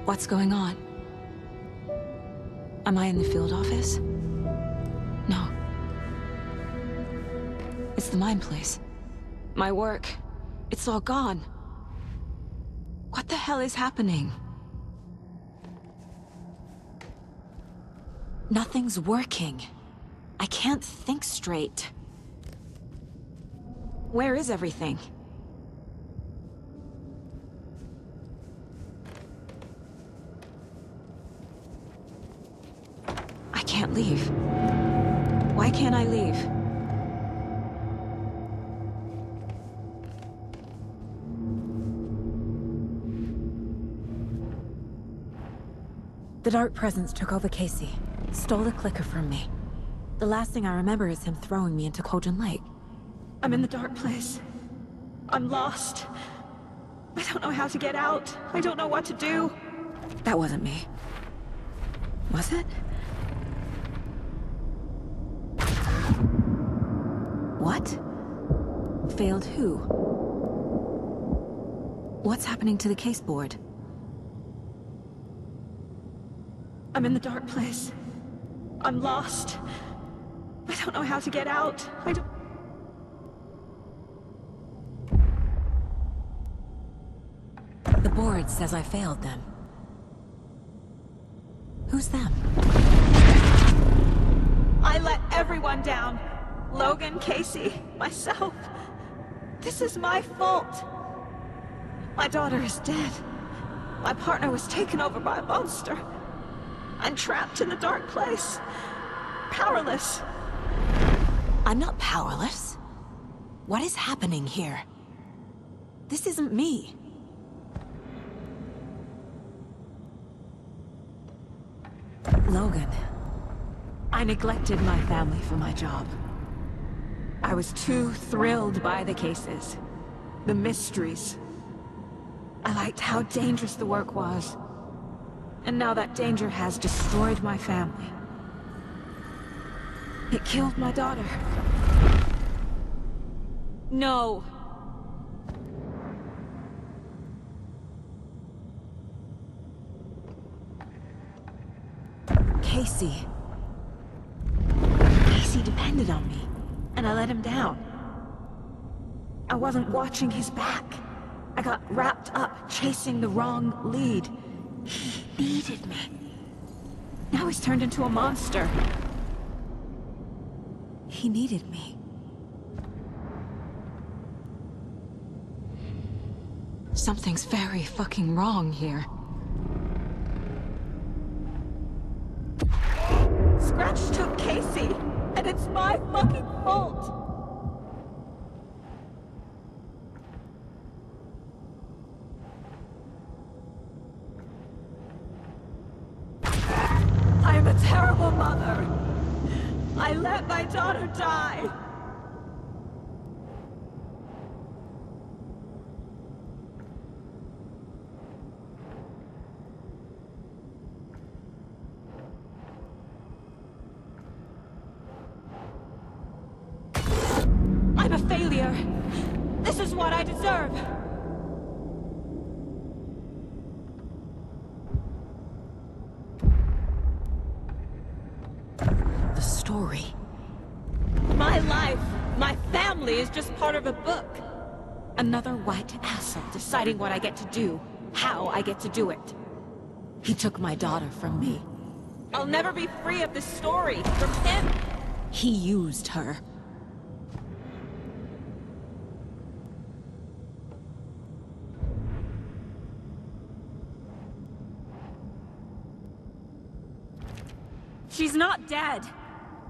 What's going on? Am I in the field office? No. It's the mine place. My work. It's all gone. What the hell is happening? Nothing's working. I can't think straight. Where is everything? I can't leave. Why can't I leave? The dark presence took over Casey, stole the clicker from me. The last thing I remember is him throwing me into Cauldron Lake. I'm in the dark place. I'm lost. I don't know how to get out. I don't know what to do. That wasn't me. Was it? What? Failed who? What's happening to the case board? I'm in the dark place. I'm lost. I don't know how to get out. I don't... The board says I failed them. Who's them? I let everyone down. Logan, Casey, myself. This is my fault. My daughter is dead. My partner was taken over by a monster. I'm trapped in the dark place. Powerless. I'm not powerless. What is happening here? This isn't me. Logan. I neglected my family for my job. I was too thrilled by the cases. The mysteries. I liked how dangerous the work was. And now that danger has destroyed my family. It killed my daughter. No. Casey. Casey depended on me, and I let him down. I wasn't watching his back. I got wrapped up chasing the wrong lead. He needed me. Now he's turned into a monster. He needed me. Something's very fucking wrong here. Scratch took Casey, and it's my fucking fault. I'm a terrible mother. I let my daughter die. I'm a failure. This is what I deserve. The story. My life, my family is just part of a book. Another white asshole deciding what I get to do, how I get to do it. He took my daughter from me. I'll never be free of this story from him. He used her. She's not dead.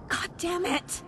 God damn it.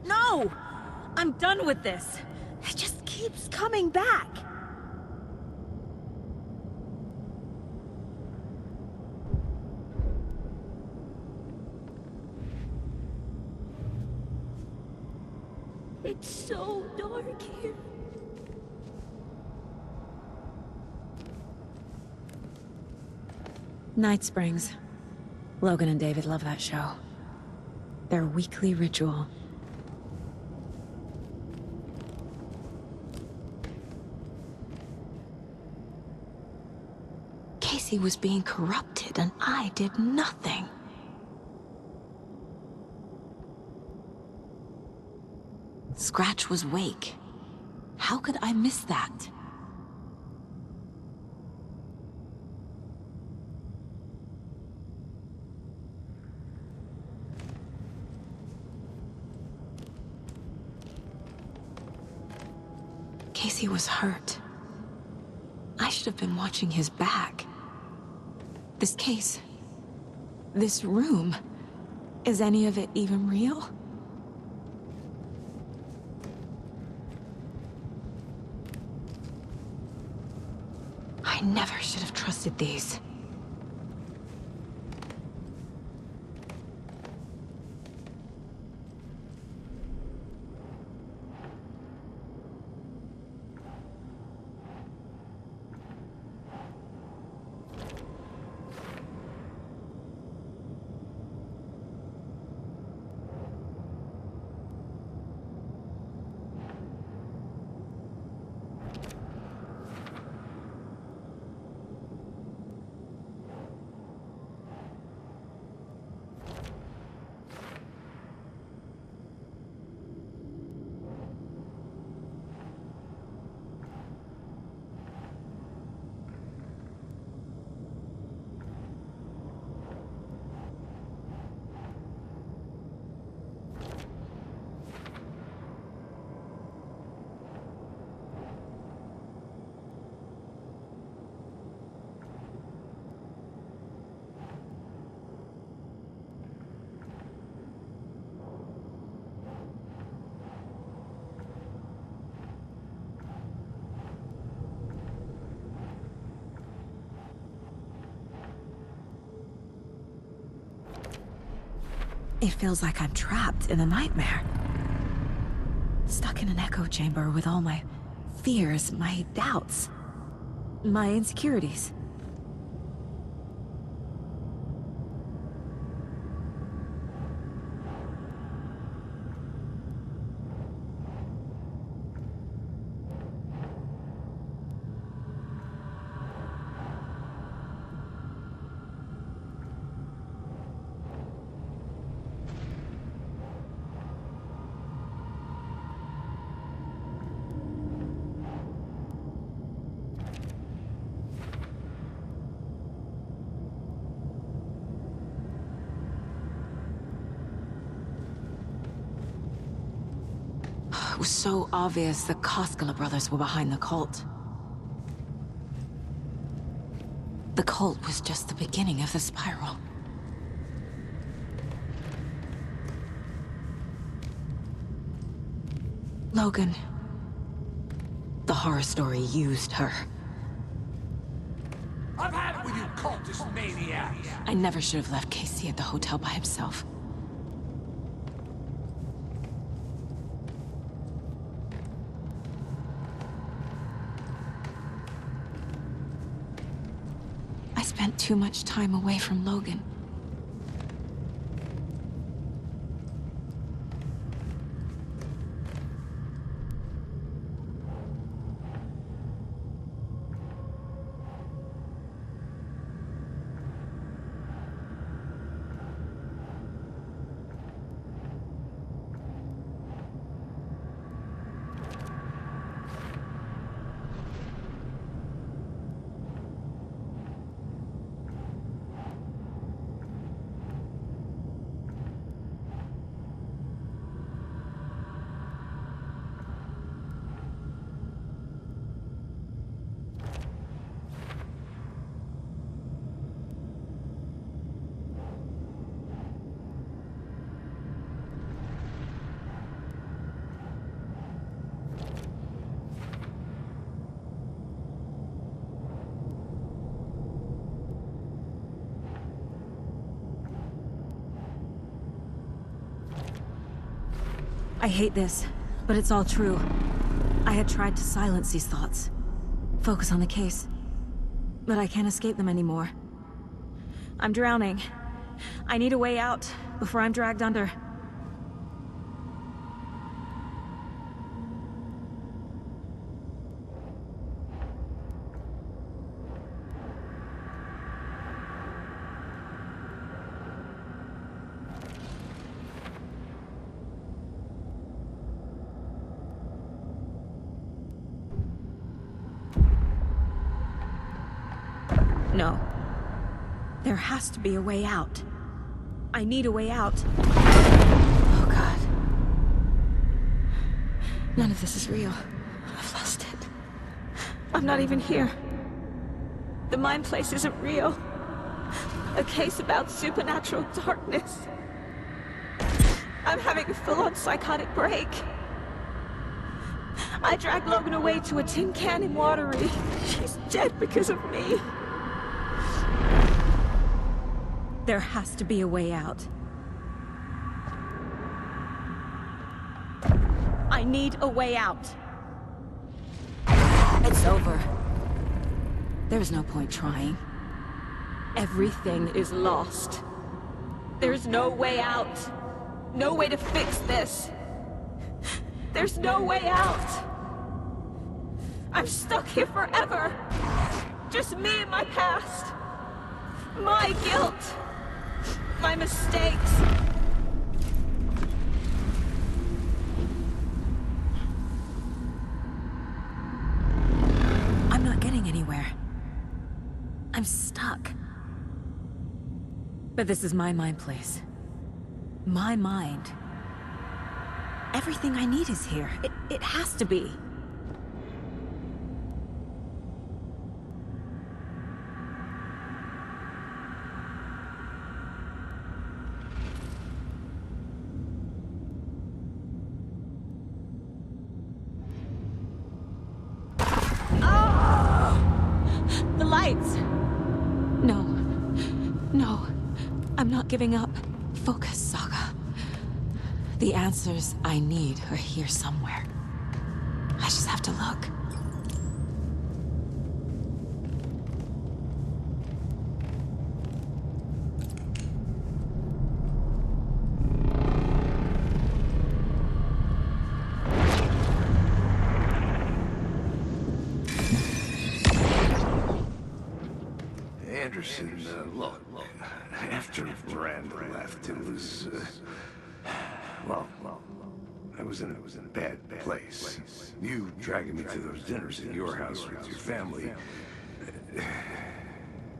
No! I'm done with this. It just keeps coming back. It's so dark here. Night Springs. Logan and David love that show. Their weekly ritual. Casey was being corrupted and I did nothing. Scratch was Wake. How could I miss that? Casey was hurt. I should have been watching his back. This case... this room... is any of it even real? I never should have trusted these. It feels like I'm trapped in a nightmare. Stuck in an echo chamber with all my fears, my doubts, my insecurities. It was so obvious the Koskela brothers were behind the cult. The cult was just the beginning of the spiral. Logan. The horror story used her. I've had it with you cultist maniacs! I never should have left Casey at the hotel by himself. I spent too much time away from Logan. I hate this, But it's all true. I had tried to silence these thoughts. Focus on the case. But I can't escape them anymore. I'm drowning. I need a way out before I'm dragged under. No. There has to be a way out. I need a way out. Oh, God. None of this is real. I've lost it. I'm not even here. The mind place isn't real. A case about supernatural darkness. I'm having a full-on psychotic break. I dragged Logan away to a tin can in Watery. She's dead because of me. There has to be a way out. I need a way out. It's over. There's no point trying. Everything is lost. There's no way out. No way to fix this. There's no way out. I'm stuck here forever. Just me and my past. My guilt. My mistakes. I'm not getting anywhere. I'm stuck. But this is my mind place. My mind. Everything I need is here. It has to be. The lights! No. No. I'm not giving up. Focus, Saga. The answers I need are here somewhere. I just have to look. Anderson, look, after Miranda left, it was, well, I was in a bad place. You dragging me to those dinners at your house with your family,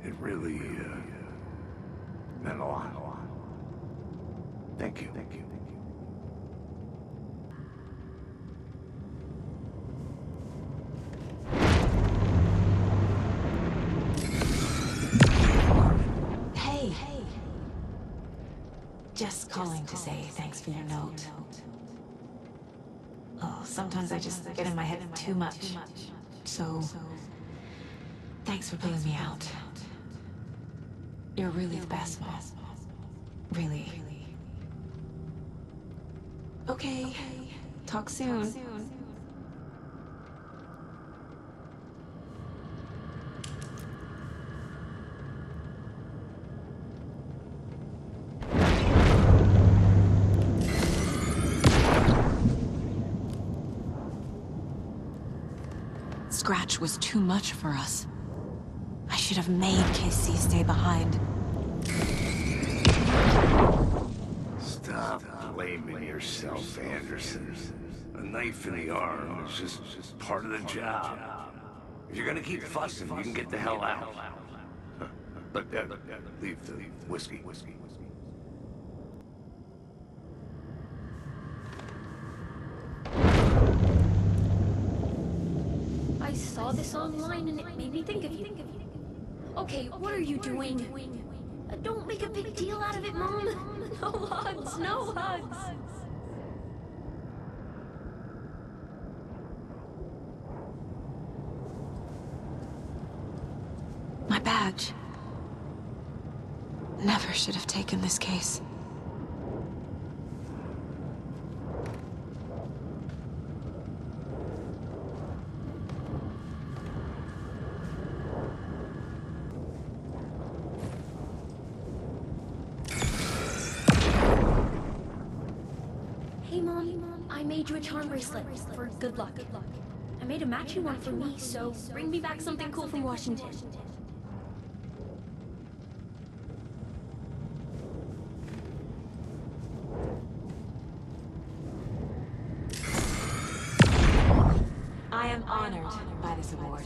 it really, meant a lot. Thank you. Hey. Just calling to say thanks for your note. Oh, sometimes I just get in my head too much. So, thanks for pulling me out. You're really the best, Mom. Really. Okay. Talk soon. Scratch was too much for us. I should have made KC stay behind. Stop blaming yourself, Anderson. A knife in the arm is just part of the job. If you're gonna keep fussing, you can get the hell out. But leave the whiskey. I saw this online and it made me think of you. Okay, what are you doing? Don't make a big deal out of it, Mom. No hugs, no hugs. My badge. Never should have taken this case. made you a charm bracelet for good luck. I made a matching one for me, so bring me back something cool from Washington. I am honored by this award.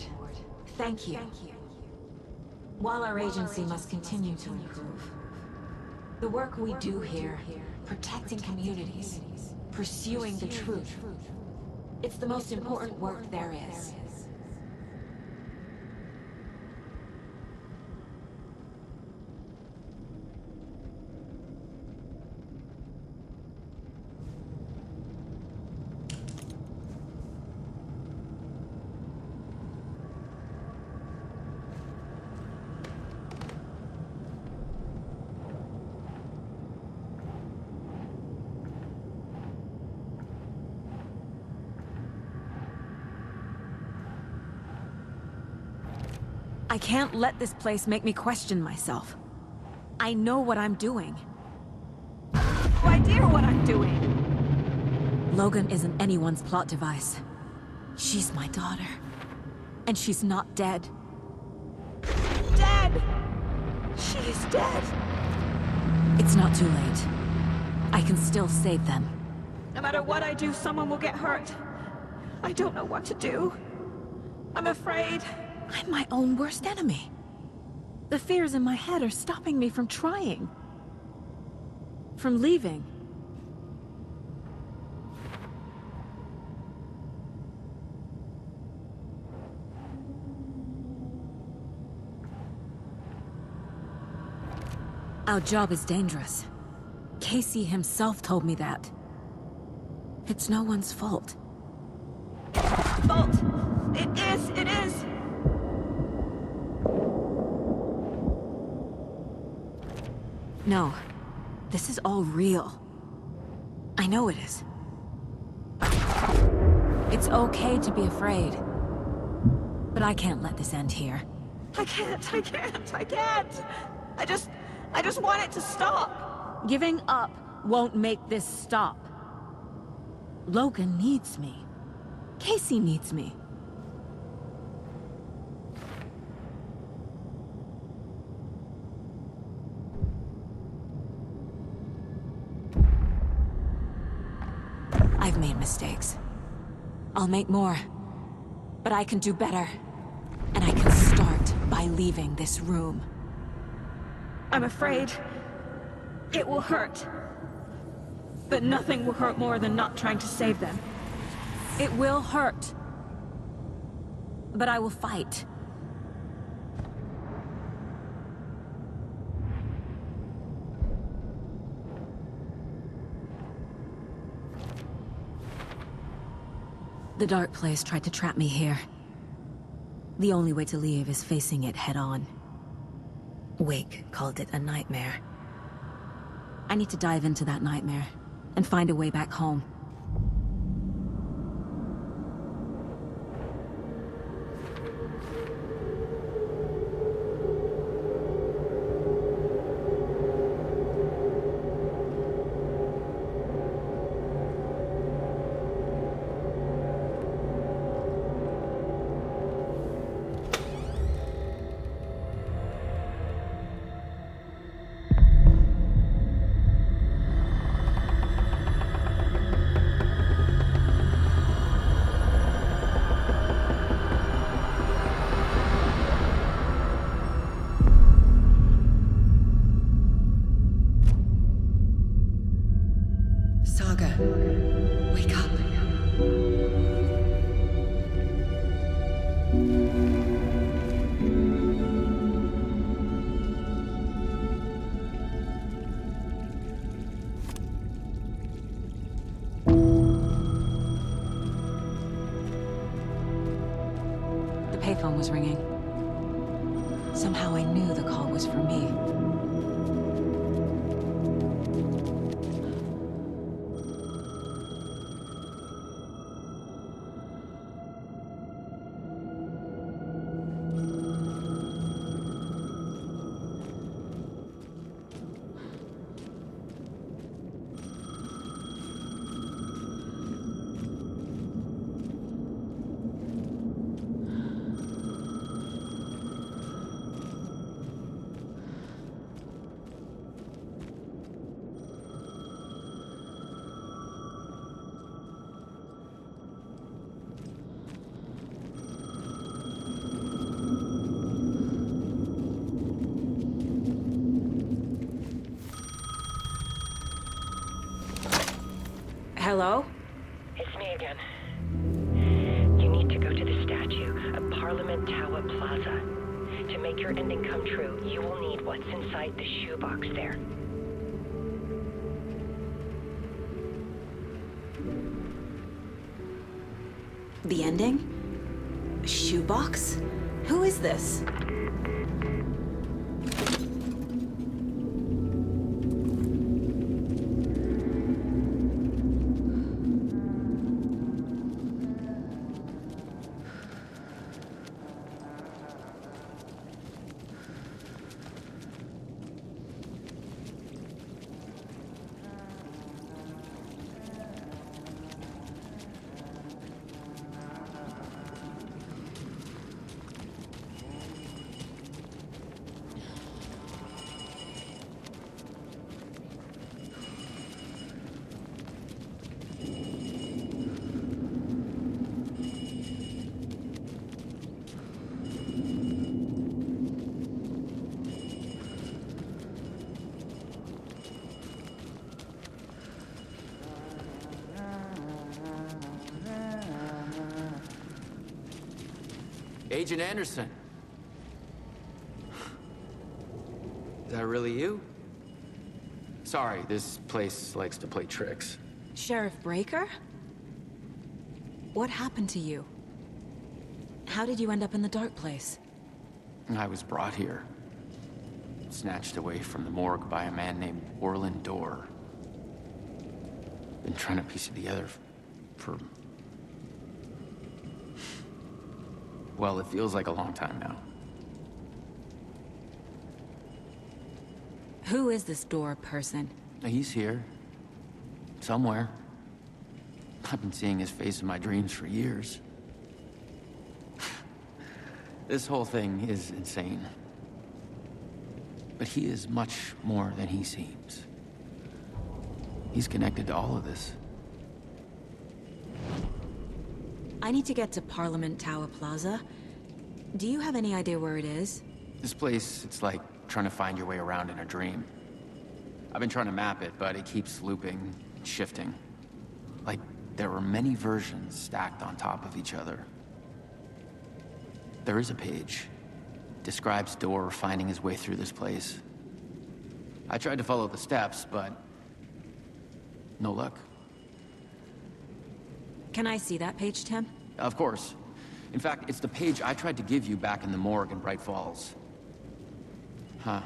Thank you. While our agency must continue to improve, the work we do here, protecting communities, pursuing the truth, it's the most important work there is. I can't let this place make me question myself. I know what I'm doing. No idea what I'm doing. Logan isn't anyone's plot device. She's my daughter. And she's not dead. Dead! She's dead. It's not too late. I can still save them. No matter what I do, someone will get hurt. I don't know what to do. I'm afraid. I'm my own worst enemy. The fears in my head are stopping me from trying. From leaving. Our job is dangerous. Casey himself told me that. It's no one's fault. Fault! It is! It is! No. This is all real. I know it is. It's okay to be afraid. But I can't let this end here. I can't! I just want it to stop! Giving up won't make this stop. Logan needs me. Casey needs me. I've made mistakes. I'll make more. But I can do better. And I can start by leaving this room. I'm afraid it will hurt. But nothing will hurt more than not trying to save them. It will hurt. But I will fight. The dark place tried to trap me here. The only way to leave is facing it head-on. Wake called it a nightmare. I need to dive into that nightmare and find a way back home. Saga, wake up. The payphone was ringing. Somehow I knew the call was for me. Hello? It's me again. You need to go to the statue at Parliament Tower Plaza. To make your ending come true, you will need what's inside the shoebox there. The ending? Shoebox? Who is this? Agent Anderson. Is that really you? Sorry, this place likes to play tricks. Sheriff Breaker? What happened to you? How did you end up in the dark place? I was brought here. Snatched away from the morgue by a man named Orland Dorr. Been trying to piece it together for... Well, it feels like a long time now. Who is this Dorr person? He's here. Somewhere. I've been seeing his face in my dreams for years. This whole thing is insane. But he is much more than he seems. He's connected to all of this. I need to get to Parliament Tower Plaza. Do you have any idea where it is? This place, it's like trying to find your way around in a dream. I've been trying to map it, but it keeps looping, shifting. Like there were many versions stacked on top of each other. There is a page. Describes Dorr finding his way through this place. I tried to follow the steps, but no luck. Can I see that page, Tim? Of course. In fact, it's the page I tried to give you back in the morgue in Bright Falls. Huh.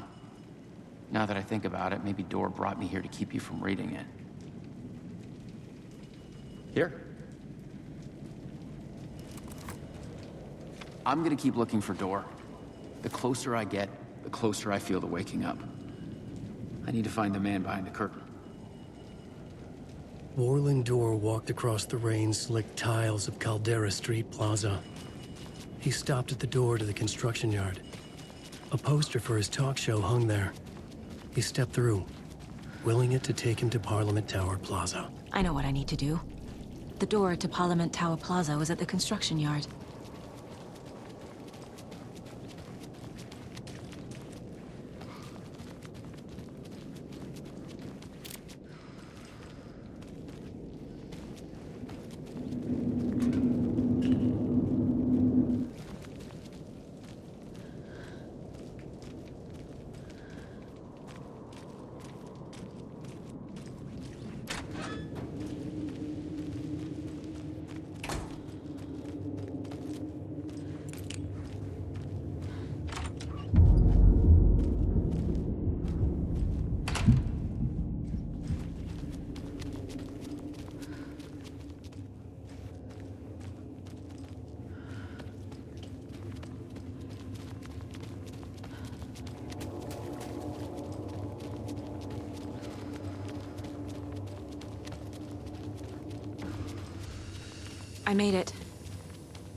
Now that I think about it, maybe Dorr brought me here to keep you from reading it. Here. I'm gonna keep looking for Dorr. The closer I get, the closer I feel to waking up. I need to find the man behind the curtain. Orland Dorr walked across the rain-slicked tiles of Caldera Street Plaza. He stopped at the door to the construction yard. A poster for his talk show hung there. He stepped through, willing it to take him to Parliament Tower Plaza. I know what I need to do. The door to Parliament Tower Plaza was at the construction yard. I made it.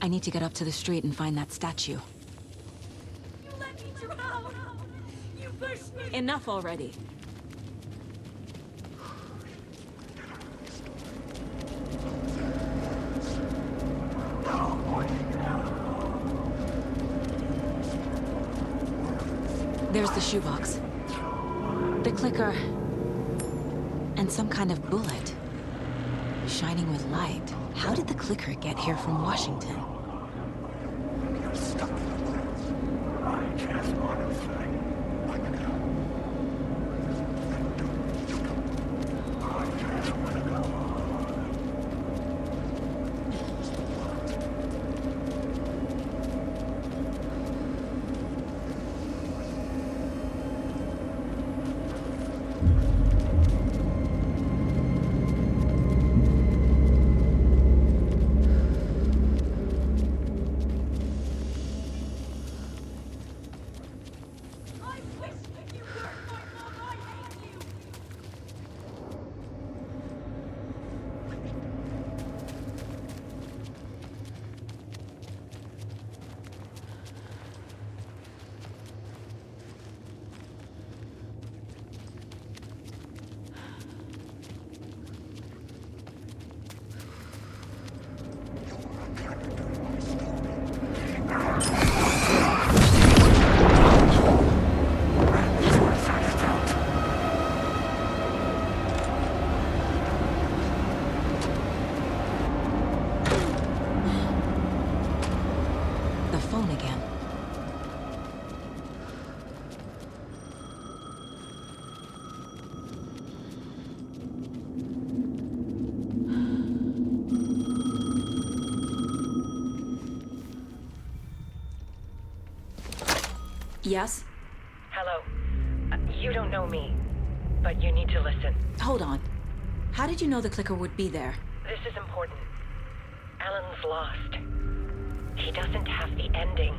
I need to get up to the street and find that statue. You let me drown! You pushed me! Enough already. There's the shoebox. The clicker. And some kind of bullet. shining with light. How did the clicker get here from Washington? Stop. I just want to say. I just want to go on. Yes? Hello. You don't know me, but you need to listen. Hold on. How did you know the clicker would be there? This is important. Alan's lost. He doesn't have the ending.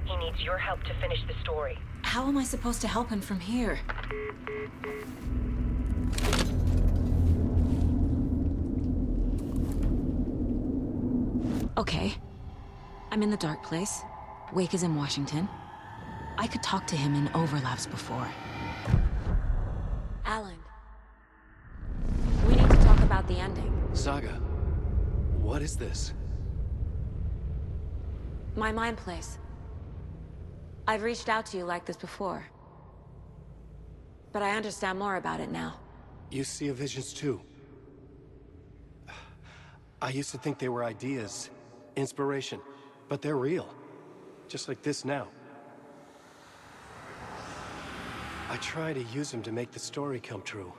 He needs your help to finish the story. How am I supposed to help him from here? Okay. I'm in the dark place. Wake is in Washington. I could talk to him in overlaps before. Alan. We need to talk about the ending. Saga, what is this? My mind place. I've reached out to you like this before. But I understand more about it now. You see visions too. I used to think they were ideas, inspiration, but they're real. Just like this now. I try to use them to make the story come true.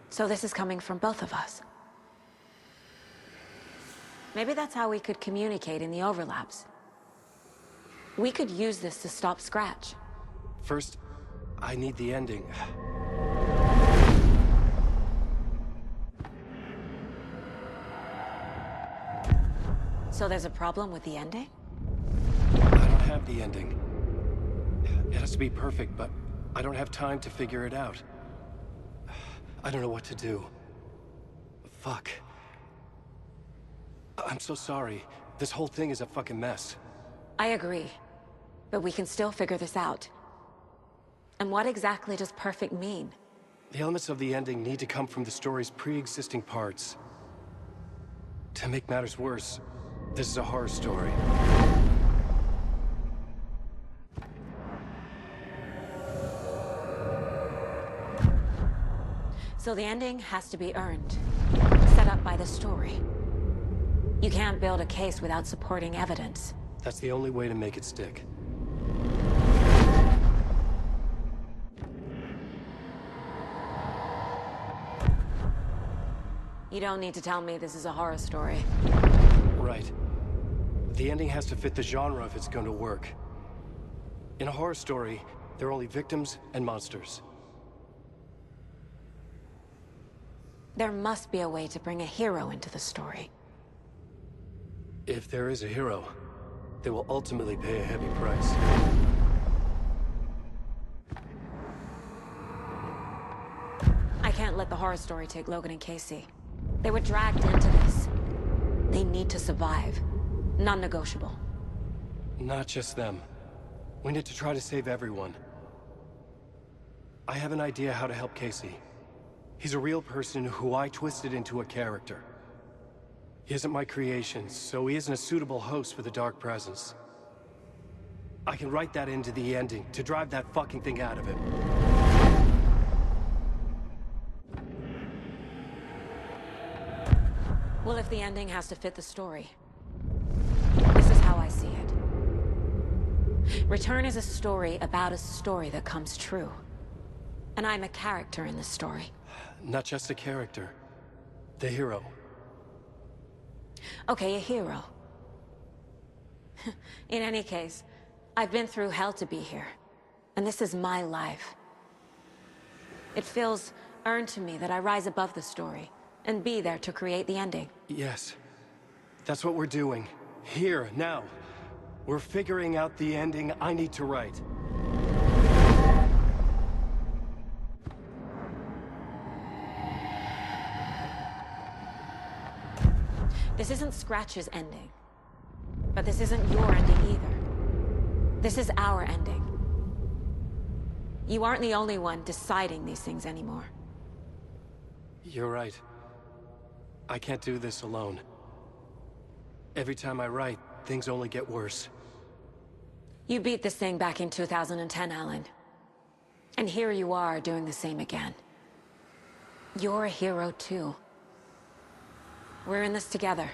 So this is coming from both of us. Maybe that's how we could communicate in the overlaps. We could use this to stop Scratch. First, I need the ending. So there's a problem with the ending? I don't have the ending. It has to be perfect, but I don't have time to figure it out. I don't know what to do. Fuck. I'm so sorry. This whole thing is a fucking mess. I agree. But we can still figure this out. And what exactly does perfect mean? The elements of the ending need to come from the story's pre-existing parts. To make matters worse, this is a horror story. So the ending has to be earned. Set up by the story. You can't build a case without supporting evidence. That's the only way to make it stick. You don't need to tell me this is a horror story. Right. The ending has to fit the genre if it's going to work. In a horror story, there are only victims and monsters. There must be a way to bring a hero into the story. If there is a hero, they will ultimately pay a heavy price. I can't let the horror story take Logan and Casey. They were dragged into this. They need to survive. Non-negotiable. Not just them. We need to try to save everyone. I have an idea how to help Casey. He's a real person who I twisted into a character. He isn't my creation, so he isn't a suitable host with a dark presence. I can write that into the ending to drive that fucking thing out of him. Well, if the ending has to fit the story, this is how I see it. Return is a story about a story that comes true. And I'm a character in this story. Not just a character. The hero. Okay, a hero. In any case, I've been through hell to be here. And this is my life. It feels earned to me that I rise above the story and be there to create the ending. Yes. That's what we're doing. Here, now. We're figuring out the ending I need to write. This isn't Scratch's ending. But this isn't your ending either. This is our ending. You aren't the only one deciding these things anymore. You're right. I can't do this alone. Every time I write, things only get worse. You beat this thing back in 2010, Alan. And here you are doing the same again. You're a hero too. We're in this together.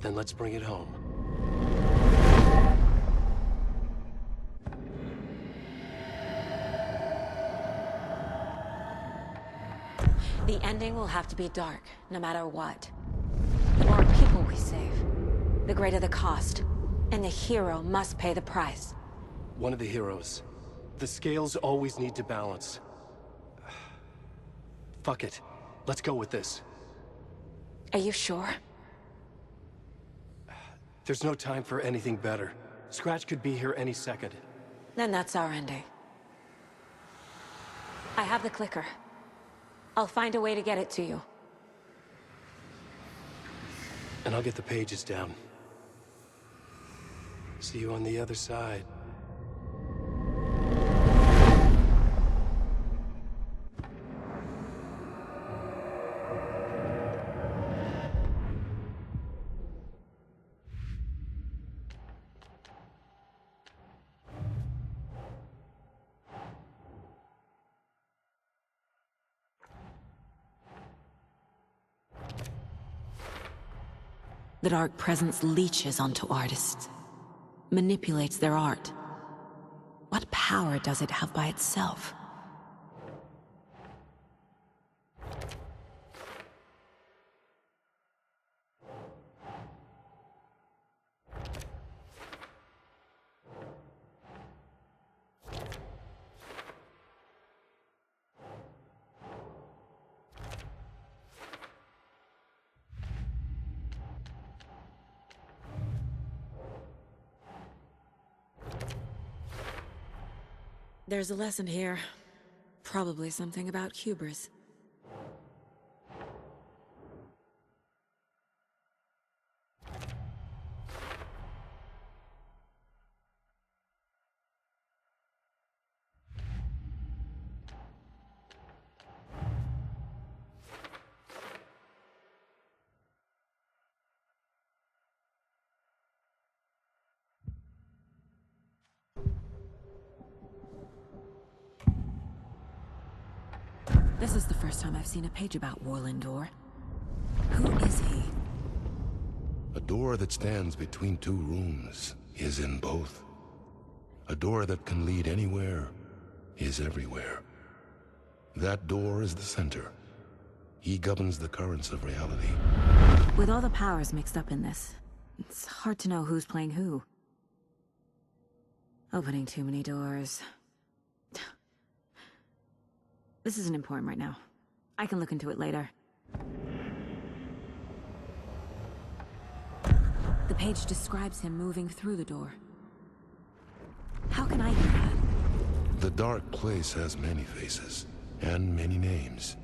Then let's bring it home. The ending will have to be dark, no matter what. The more people we save, the greater the cost. And the hero must pay the price. One of the heroes. The scales always need to balance. Fuck it. Let's go with this. Are you sure? There's no time for anything better. Scratch could be here any second. Then that's our ending. I have the clicker. I'll find a way to get it to you. And I'll get the pages down. See you on the other side. The Dark Presence leeches onto artists, manipulates their art. What power does it have by itself? There's a lesson here. Probably something about hubris. This is the first time I've seen a page about Warlindor. Who is he? A door that stands between two rooms is in both. A door that can lead anywhere is everywhere. That door is the center. He governs the currents of reality. With all the powers mixed up in this, it's hard to know who's playing who. Opening too many doors. This isn't important right now. I can look into it later. The page describes him moving through the door. How can I do that? The dark place has many faces, and many names.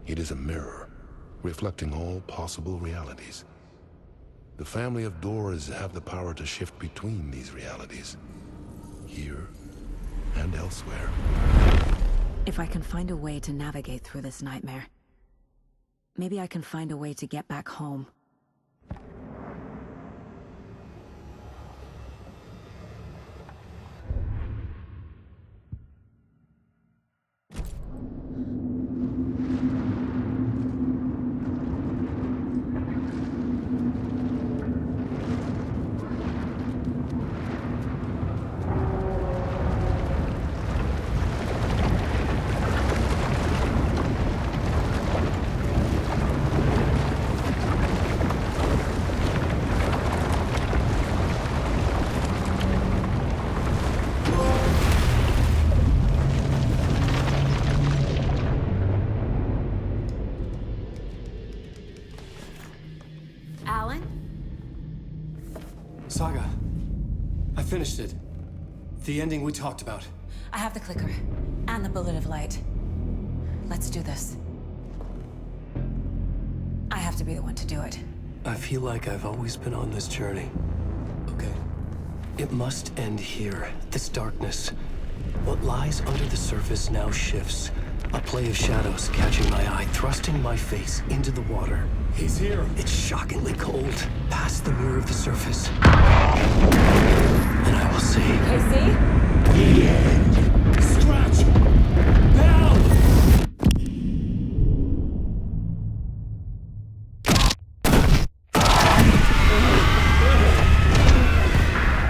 It is a mirror, reflecting all possible realities. The family of doors have the power to shift between these realities, here and elsewhere. If I can find a way to navigate through this nightmare, maybe I can find a way to get back home. Alan? Saga, I finished it. The ending we talked about. I have the clicker. And the bullet of light. Let's do this. I have to be the one to do it. I feel like I've always been on this journey. Okay. It must end here. This darkness. What lies under the surface now shifts. A play of shadows catching my eye, thrusting my face into the water. He's here. It's shockingly cold, past the mirror of the surface. And I will see. Casey? Scratch! Bell!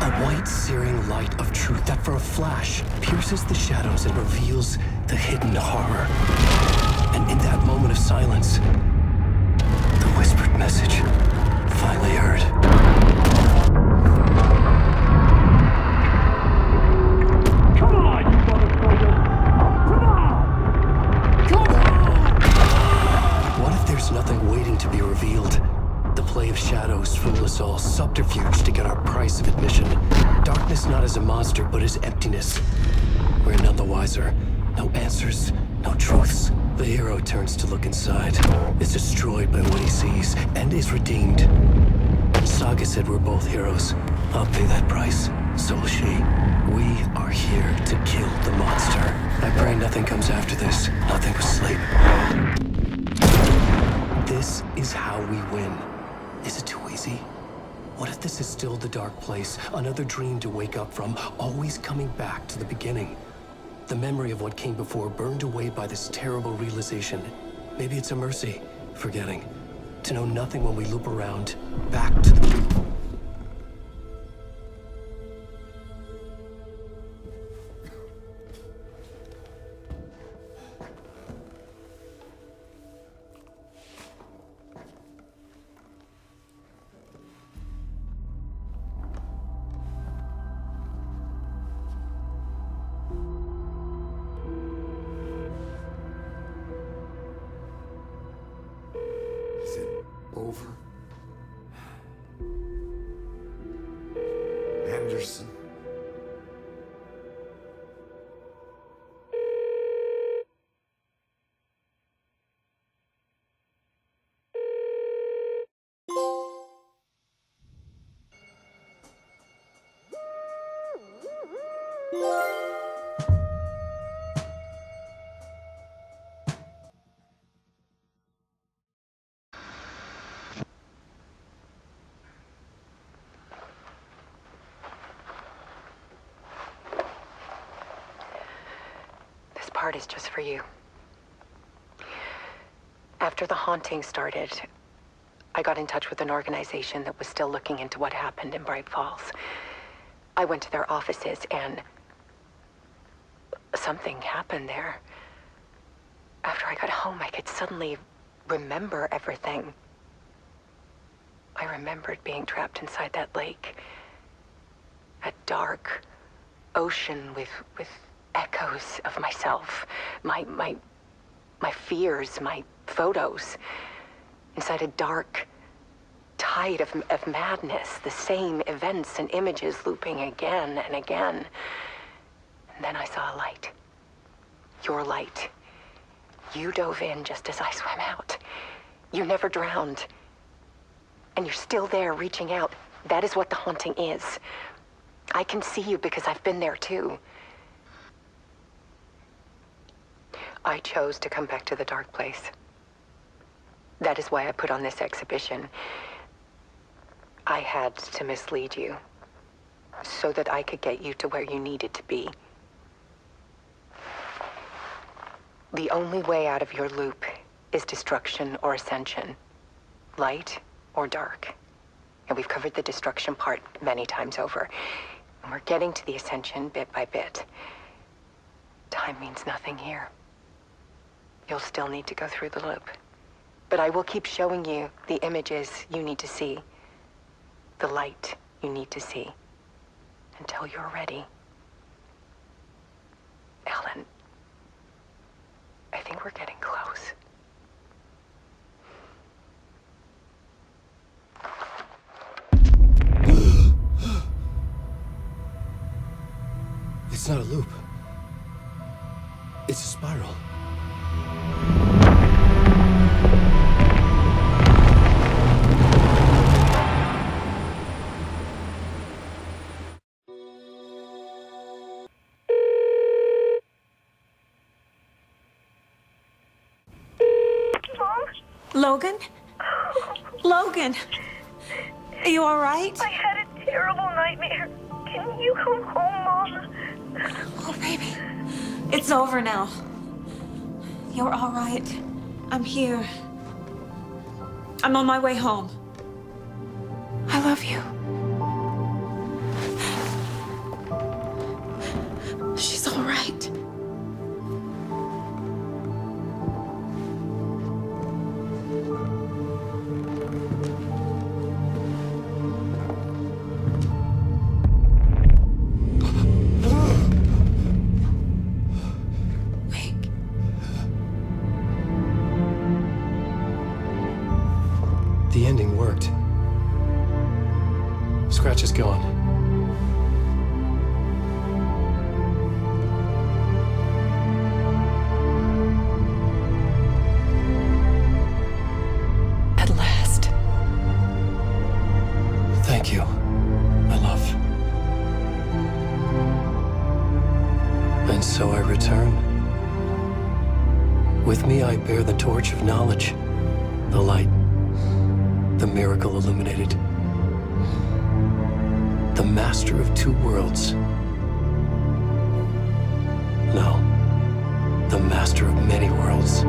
A white, searing light of truth that for a flash pierces the shadows and reveals the hidden horror. And in that moment of silence, the whispered message finally heard. Come on, you motherfucker! Come on! Come on! What if there's nothing waiting to be revealed? The play of shadows fool us all, subterfuge to get our price of admission. Darkness not as a monster, but as emptiness. We're none the wiser. No answers, no truths. The hero turns to look inside, is destroyed by what he sees, and is redeemed. Saga said we're both heroes. I'll pay that price. So will she. We are here to kill the monster. I pray nothing comes after this. Nothing but sleep. This is how we win. Is it too easy? What if this is still the dark place? Another dream to wake up from, always coming back to the beginning. The memory of what came before burned away by this terrible realization. Maybe it's a mercy, forgetting. To know nothing when we loop around, back to the... Is it over? Anderson? This part is just for you. After the haunting started, I got in touch with an organization that was still looking into what happened in Bright Falls. I went to their offices and something happened there. After I got home, I could suddenly remember everything. I remembered being trapped inside that lake. A dark ocean with echoes of myself. My fears, my photos. Inside a dark tide of madness. The same events and images looping again and again. And then I saw a light. Your light. You dove in just as I swam out. You never drowned. And you're still there reaching out. That is what the haunting is. I can see you because I've been there too. I chose to come back to the dark place. That is why I put on this exhibition. I had to mislead you so that I could get you to where you needed to be. The only way out of your loop is destruction or ascension, light or dark. And we've covered the destruction part many times over. And we're getting to the ascension bit by bit. Time means nothing here. You'll still need to go through the loop. But I will keep showing you the images you need to see, the light you need to see, until you're ready. Ellen, I think we're getting close. not a loop. It's a spiral. Logan? Logan! Are you alright? I had a terrible nightmare. Can you come home, Mom? Oh, baby. It's over now. You're alright. I'm here. I'm on my way home. I love you. She's alright. The ending worked. Scratch is gone. At last. Thank you, my love. And so I return. With me I bear the torch of knowledge, the light, the miracle illuminated. The master of two worlds. No, the master of many worlds.